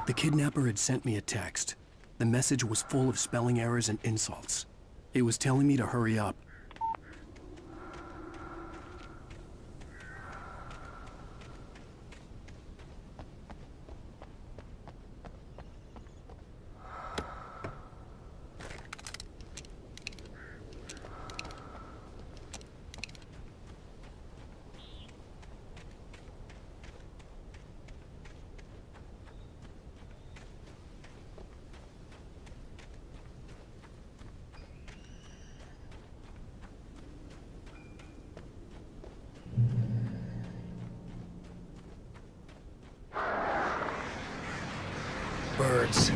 The kidnapper had sent me a text. The message was full of spelling errors and insults. It was telling me to hurry up. Birds.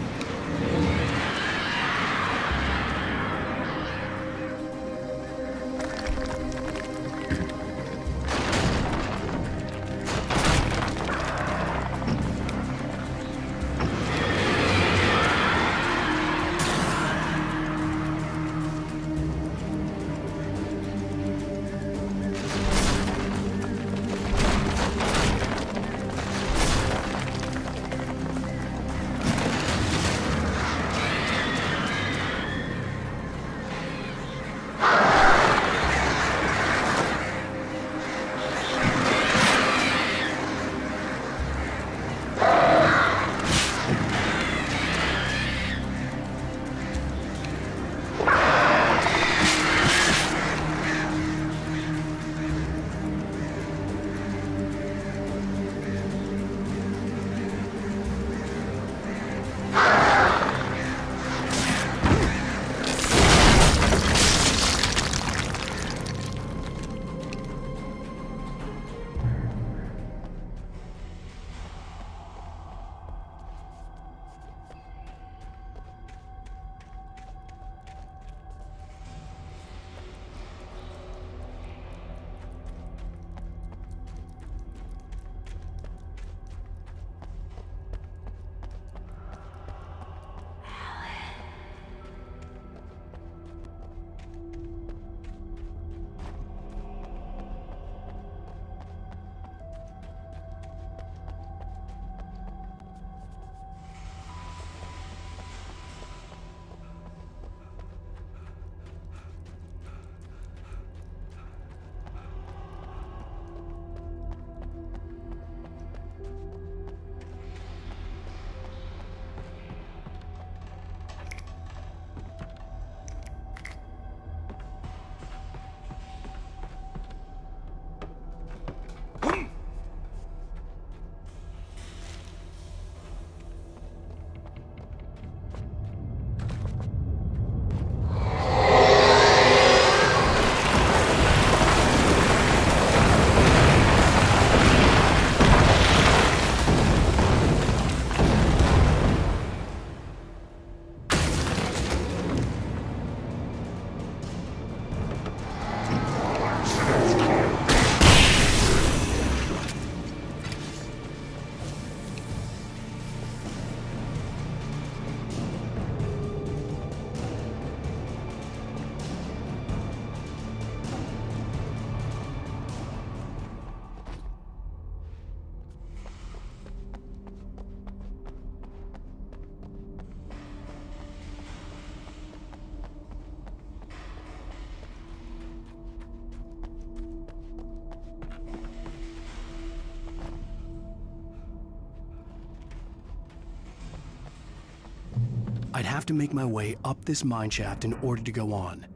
I'd have to make my way up this mine shaft in order to go on.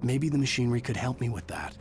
Maybe the machinery could help me with that.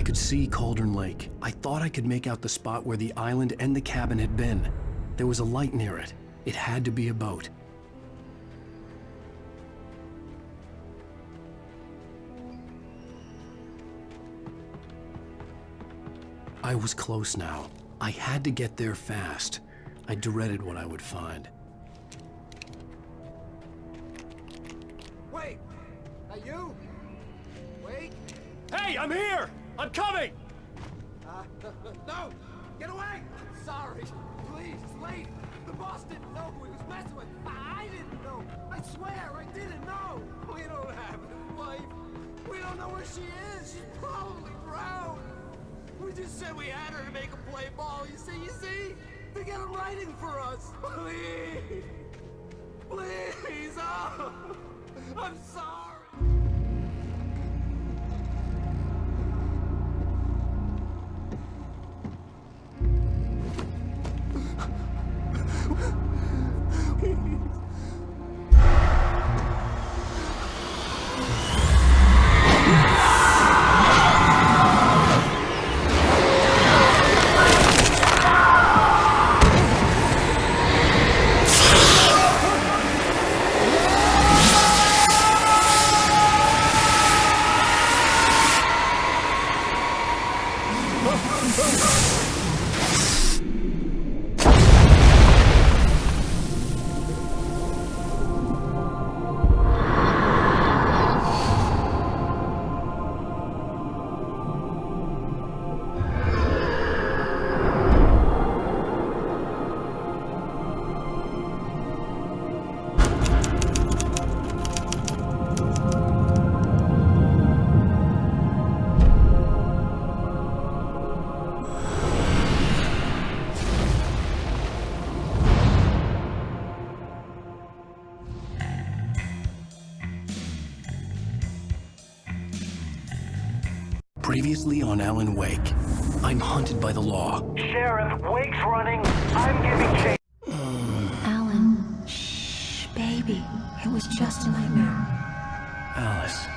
could see Cauldron Lake. I thought I could make out the spot where the island and the cabin had been. There was a light near it. It had to be a boat. I was close now. I had to get there fast. I dreaded what I would find. Wait! Are you? Wait! Hey, I'm here! I'm coming! No! Get away! Sorry! Please, it's late! The boss didn't know who he was messing with! I didn't know! I swear, I didn't know! We don't have a wife! We don't know where she is! She's probably drowned! We just said we had her to make a play ball, you see? To get him writing for us! Please! Please! Oh! I'm sorry! Previously on *Alanwake*, I'm hunted by the law. Sheriff, Wake's running. I'm giving chase. Alan, shh, baby. It was just a nightmare. Alice.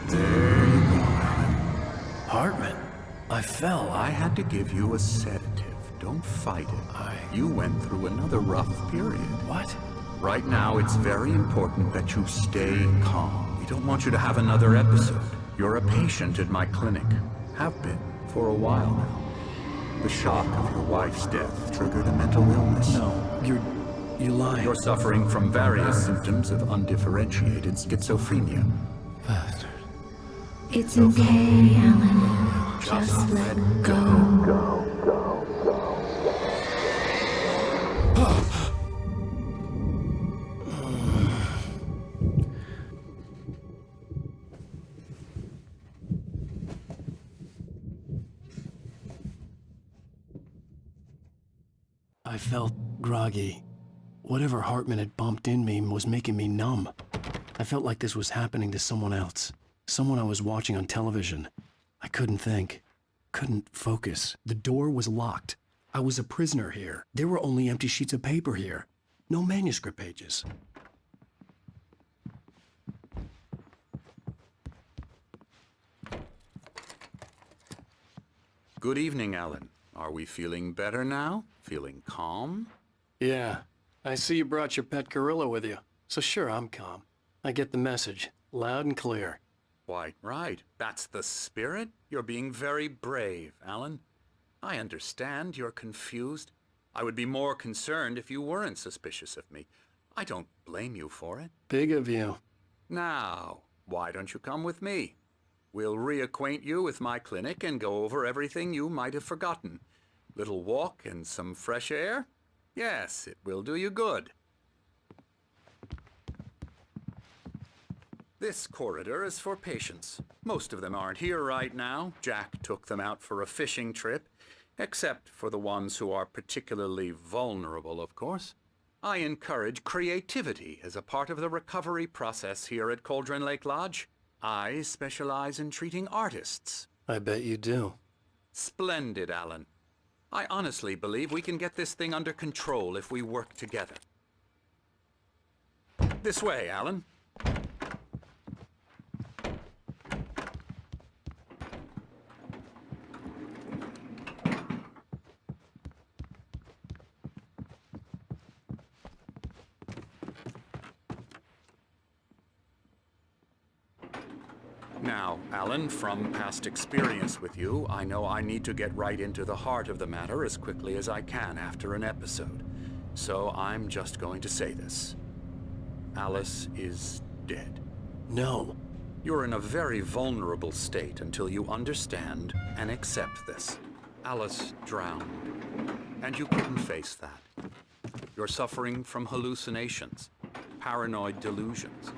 There you go. Hartman. I fell. I had to give you a sedative. Don't fight it. You went through another rough period. What? Right now, it's very important that you stay calm. We don't want you to have another episode. You're a patient at my clinic. Have been for a while now. The shock of your wife's death triggered a mental illness. No, you're lying. You're suffering from various symptoms of undifferentiated schizophrenia. Bastard. It's okay, Alan. Just let go. I felt groggy. Whatever Hartman had bumped in me was making me numb. I felt like this was happening to someone else. Someone I was watching on television. I couldn't think. Couldn't focus. The door was locked. I was a prisoner here. There were only empty sheets of paper here. No manuscript pages. Good evening, Alan. Are we feeling better now? Feeling calm? Yeah. I see you brought your pet gorilla with you. So sure, I'm calm. I get the message. Loud and clear. Quite right. That's the spirit. You're being very brave, Alan. I understand you're confused. I would be more concerned if you weren't suspicious of me. I don't blame you for it. Big of you. Now, why don't you come with me? We'll reacquaint you with my clinic and go over everything you might have forgotten. Little walk and some fresh air? Yes, it will do you good. This corridor is for patients. Most of them aren't here right now. Jack took them out for a fishing trip, except for the ones who are particularly vulnerable, of course. I encourage creativity as a part of the recovery process here at Cauldron Lake Lodge. I specialize in treating artists. I bet you do. Splendid, Alan. I honestly believe we can get this thing under control if we work together. This way, Alan. Now, Alan, from past experience with you, I know I need to get right into the heart of the matter as quickly as I can after an episode. So I'm just going to say this. Alice is dead. No. You're in a very vulnerable state until you understand and accept this. Alice drowned, and you couldn't face that. You're suffering from hallucinations, paranoid delusions,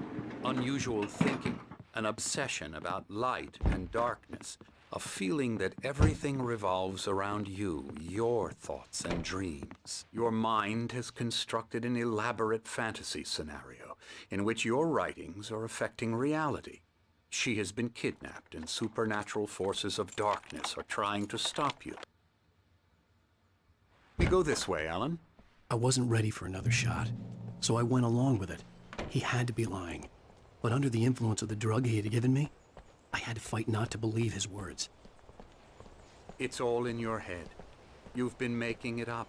unusual thinking, an obsession about light and darkness, a feeling that everything revolves around you, your thoughts and dreams. Your mind has constructed an elaborate fantasy scenario in which your writings are affecting reality. She has been kidnapped and supernatural forces of darkness are trying to stop you. We go this way, Alan. I wasn't ready for another shot, so I went along with it. He had to be lying. But under the influence of the drug he had given me, I had to fight not to believe his words. It's all in your head. You've been making it up.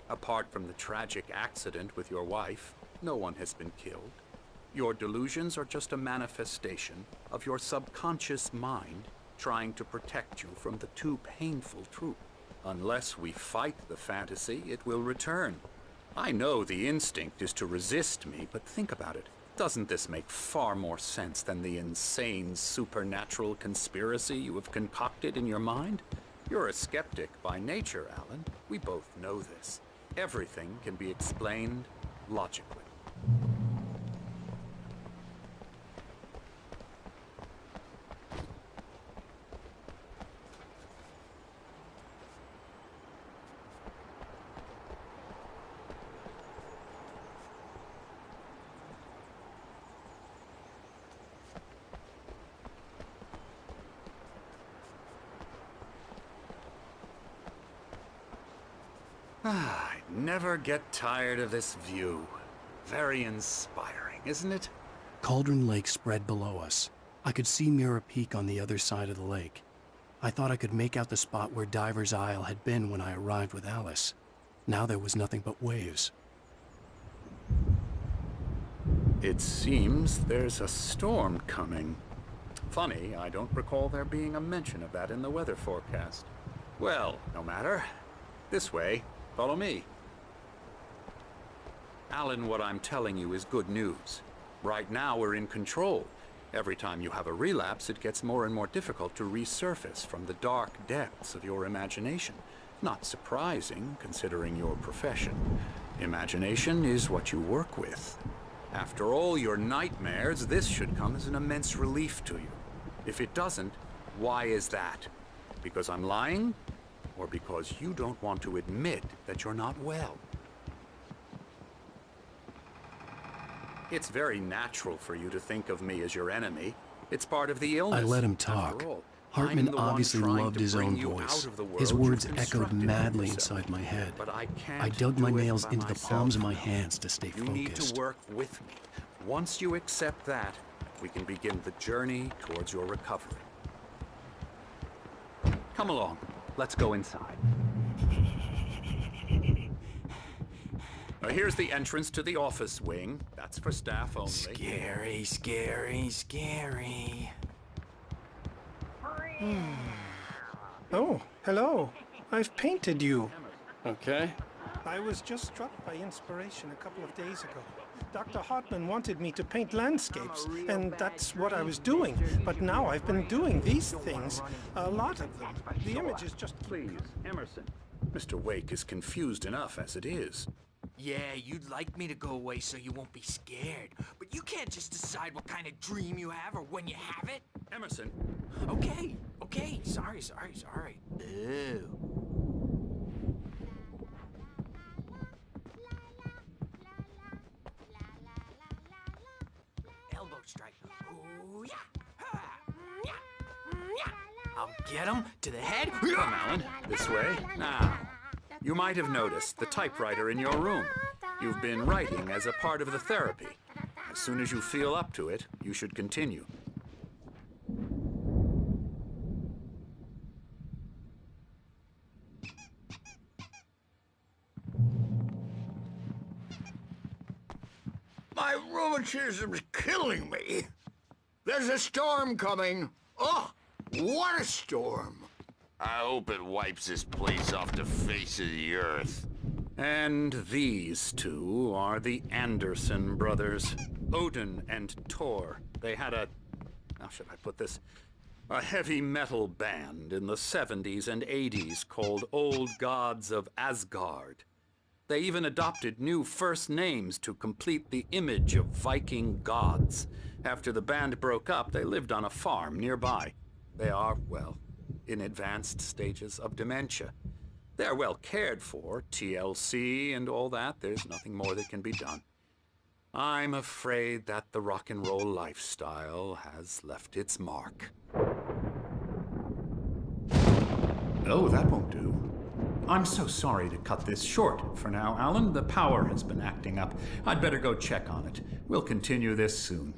Apart from the tragic accident with your wife, no one has been killed. Your delusions are just a manifestation of your subconscious mind trying to protect you from the too painful truth. Unless we fight the fantasy, it will return. I know the instinct is to resist me, but think about it. Doesn't this make far more sense than the insane supernatural conspiracy you have concocted in your mind? You're a skeptic by nature, Alan. We both know this. Everything can be explained logically. I never get tired of this view. Very inspiring, isn't it? Cauldron Lake spread below us. I could see Mirror Peak on the other side of the lake. I thought I could make out the spot where Diver's Isle had been when I arrived with Alice. Now there was nothing but waves. It seems there's a storm coming. Funny, I don't recall there being a mention of that in the weather forecast. Well, no matter. This way. Follow me. Alan, what I'm telling you is good news. Right now we're in control. Every time you have a relapse, it gets more and more difficult to resurface from the dark depths of your imagination. Not surprising, considering your profession. Imagination is what you work with. After all your nightmares, this should come as an immense relief to you. If it doesn't, why is that? Because I'm lying? Or because you don't want to admit that you're not well? It's very natural for you to think of me as your enemy. It's part of the illness. I let him talk. After all, Hartman I'm the one obviously trying loved to his bring own you voice. out of the world His you've words echoed constructed for madly yourself. inside my head. But I can't I dug do my it nails by into the myself. palms of my hands to stay You focused. need to work with me. Once you accept that, we can begin the journey towards your recovery. Come along. Let's go inside. Here's the entrance to the office wing. That's for staff only. Scary, scary, scary. Oh, hello. I've painted you. Okay. I was just struck by inspiration a couple of days ago. Dr. Hartman wanted me to paint landscapes, and that's what I was doing. But now I've been doing these things, a lot of them. The images just keep... Please, Emerson. Mr. Wake is confused enough as it is. Yeah, you'd like me to go away so you won't be scared. But you can't just decide what kind of dream you have or when you have it. Emerson. Okay, okay. Sorry. Ew. Elbow strike. Ooh, yeah. Ha, yeah. Yeah. I'll get him to the head. Come, Alan. This way. Now. You might have noticed the typewriter in your room. You've been writing as a part of the therapy. As soon as you feel up to it, you should continue. My rheumatism's killing me. There's a storm coming. Oh, what a storm. I hope it wipes this place off the face of the earth. And these two are the Anderson brothers, Odin and Thor. They had a, how should I put this, a heavy metal band in the 70s and 80s called Old Gods of Asgard. They even adopted new first names to complete the image of Viking gods. After the band broke up, they lived on a farm nearby. They are, well, in advanced stages of dementia. They're well cared for, TLC and all that. There's nothing more that can be done. I'm afraid that the rock and roll lifestyle has left its mark. Oh, that won't do. I'm so sorry to cut this short for now, Alan. The power has been acting up. I'd better go check on it. We'll continue this soon.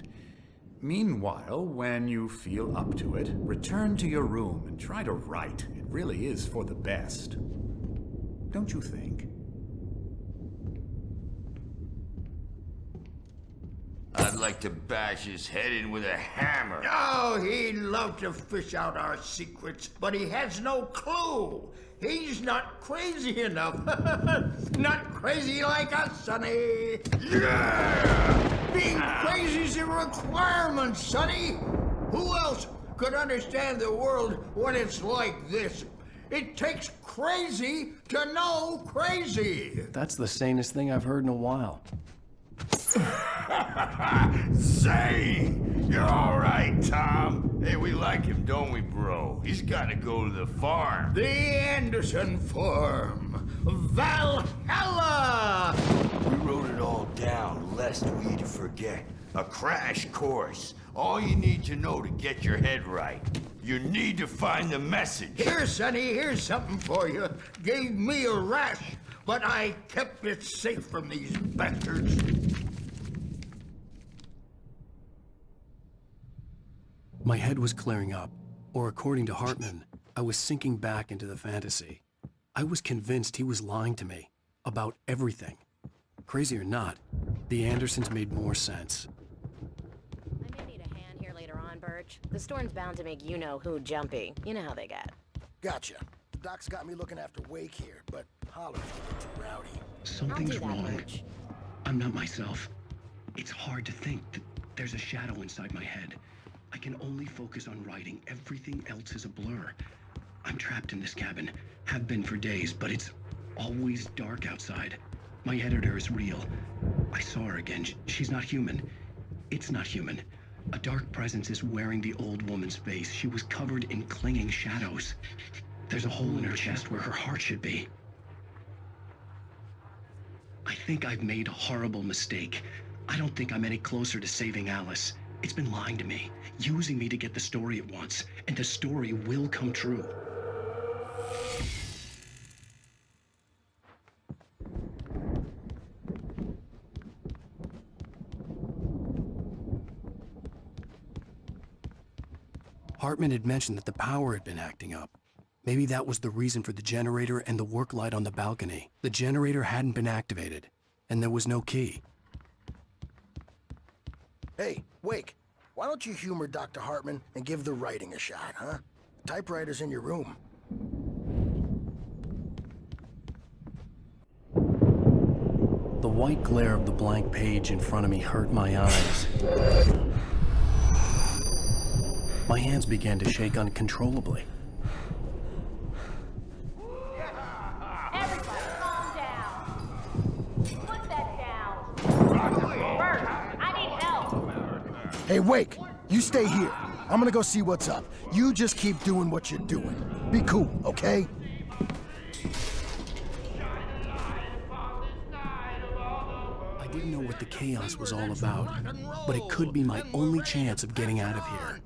Meanwhile, when you feel up to it, return to your room and try to write. It really is for the best. Don't you think? I'd like to bash his head in with a hammer. Oh, he'd love to fish out our secrets, but he has no clue. He's not crazy enough. Not crazy like us, Sonny. Yeah! Being crazy's a requirement, Sonny. Who else could understand the world when it's like this? It takes crazy to know crazy. That's the sanest thing I've heard in a while. Zane! You're all right, Tom. Hey, we like him, don't we, bro? He's got to go to the farm. The Anderson Farm. Valhalla! We wrote it all down, lest we'd forget. A crash course. All you need to know to get your head right. You need to find the message. Here, Sonny, here's something for you. Gave me a rash, but I kept it safe from these bastards. My head was clearing up, or according to Hartman, I was sinking back into the fantasy. I was convinced he was lying to me about everything. Crazy or not, the Andersons made more sense. I may need a hand here later on, Birch. The storm's bound to make you-know-who jumpy. You know how they get. Gotcha. Doc's got me looking after Wake here, but Holler's a bit too rowdy. Something's I'll do that, wrong. Birch. I'm not myself. It's hard to think that there's a shadow inside my head. I can only focus on writing. Everything else is a blur. I'm trapped in this cabin. Have been for days, but it's always dark outside. My editor is real. I saw her again. She's not human. It's not human. A dark presence is wearing the old woman's face. She was covered in clinging shadows. There's a hole in her chest where her heart should be. I think I've made a horrible mistake. I don't think I'm any closer to saving Alice. It's been lying to me, using me to get the story it wants, and the story will come true. Hartman had mentioned that the power had been acting up. Maybe that was the reason for the generator and the work light on the balcony. The generator hadn't been activated, and there was no key. Hey, Wake, why don't you humor Dr. Hartman and give the writing a shot, huh? Typewriter's in your room. The white glare of the blank page in front of me hurt my eyes. My hands began to shake uncontrollably. Everybody, calm down. Put that down. Birch, I need help. Hey, Wake, you stay here. I'm gonna go see what's up. You just keep doing what you're doing. Be cool, okay? I didn't know what the chaos was all about, but it could be my only chance of getting out of here.